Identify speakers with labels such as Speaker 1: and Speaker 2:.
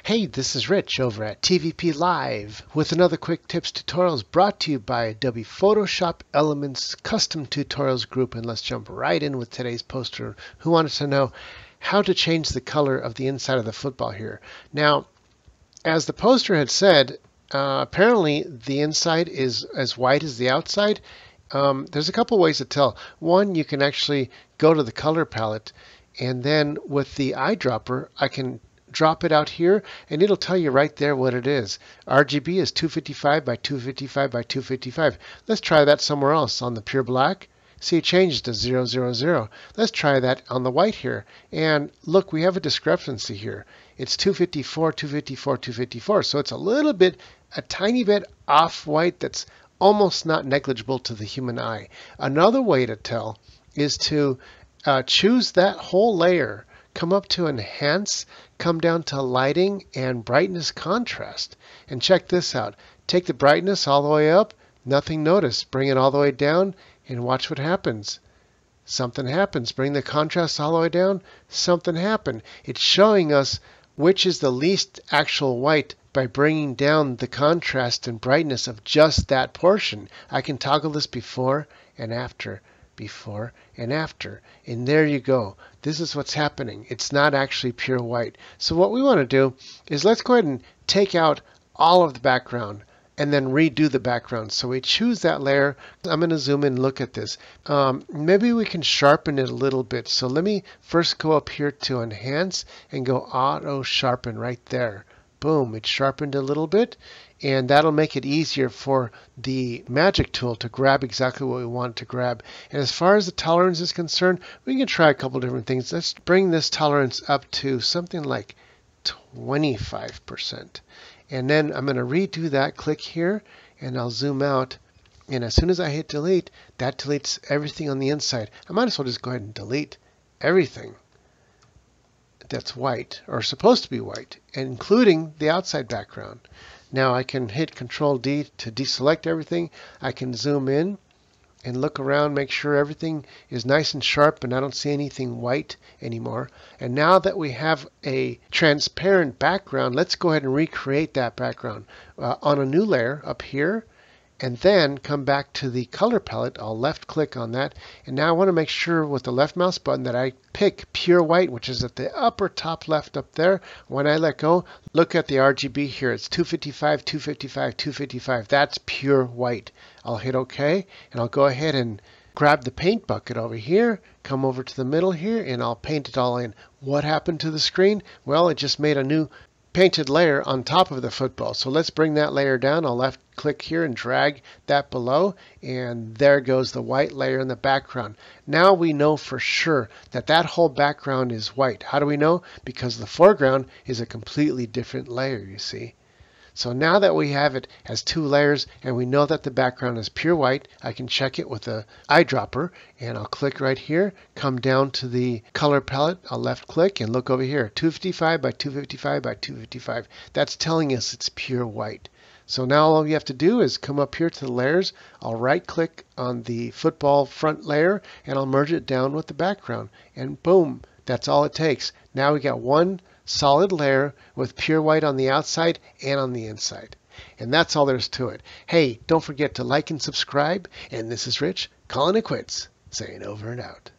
Speaker 1: Hey, this is Rich over at TVP Live with another quick tips tutorials brought to you by Adobe Photoshop Elements Custom Tutorials Group. And let's jump right in with today's poster who wanted to know how to change the color of the inside of the football here. Now, as the poster had said, apparently the inside is as white as the outside. There's a couple ways to tell. One, you can actually go to the color palette, and then with the eyedropper, I can drop it out here and it'll tell you right there what it is. RGB is 255 by 255 by 255. Let's try that somewhere else on the pure black. See, it changes to 000. Let's try that on the white here. And look, we have a discrepancy here. It's 254, 254, 254. So it's a tiny bit off white that's almost not negligible to the human eye. Another way to tell is to choose that whole layer, come up to Enhance, come down to Lighting and Brightness Contrast. And check this out. Take the brightness all the way up, nothing noticed. Bring it all the way down and watch what happens. Something happens. Bring the contrast all the way down, something happened. It's showing us which is the least actual white by bringing down the contrast and brightness of just that portion. I can toggle this before and after. Before and after, and there you go. This is what's happening. It's not actually pure white. So what we want to do is let's go ahead and take out all of the background and then redo the background. So we choose that layer. I'm going to zoom in and look at this. Maybe we can sharpen it a little bit. So let me first go up here to Enhance and go Auto Sharpen right there. Boom, it's sharpened a little bit, and that'll make it easier for the magic tool to grab exactly what we want to grab. And as far as the tolerance is concerned, we can try a couple different things. Let's bring this tolerance up to something like 25%. And then I'm going to redo that, click here, and I'll zoom out. And as soon as I hit delete, that deletes everything on the inside. I might as well just go ahead and delete everything that's white, or supposed to be white, including the outside background. Now I can hit Control D to deselect everything. I can zoom in and look around, make sure everything is nice and sharp and I don't see anything white anymore. And now that we have a transparent background, let's go ahead and recreate that background on a new layer up here, and then come back to the color palette. I'll left click on that, and now I want to make sure with the left mouse button that I pick pure white, which is at the upper top left up there. When I let go, look at the RGB here. It's 255, 255, 255. That's pure white. I'll hit OK, and I'll go ahead and grab the paint bucket over here, come over to the middle here, and I'll paint it all in. What happened to the screen? Well, it just made a new painted layer on top of the football. So let's bring that layer down. I'll left click here and drag that below, and there goes the white layer in the background. Now we know for sure that that whole background is white. How do we know? Because the foreground is a completely different layer, you see. So now that we have it as two layers and we know that the background is pure white, I can check it with the eyedropper, and I'll click right here, come down to the color palette, I'll left click and look over here, 255 by 255 by 255. That's telling us it's pure white. So now all you have to do is come up here to the layers, I'll right click on the football front layer and I'll merge it down with the background, and boom, that's all it takes. Now we got one solid layer with pure white on the outside and on the inside. And that's all there's to it. Hey, don't forget to like and subscribe. And this is Rich calling it quits, saying over and out.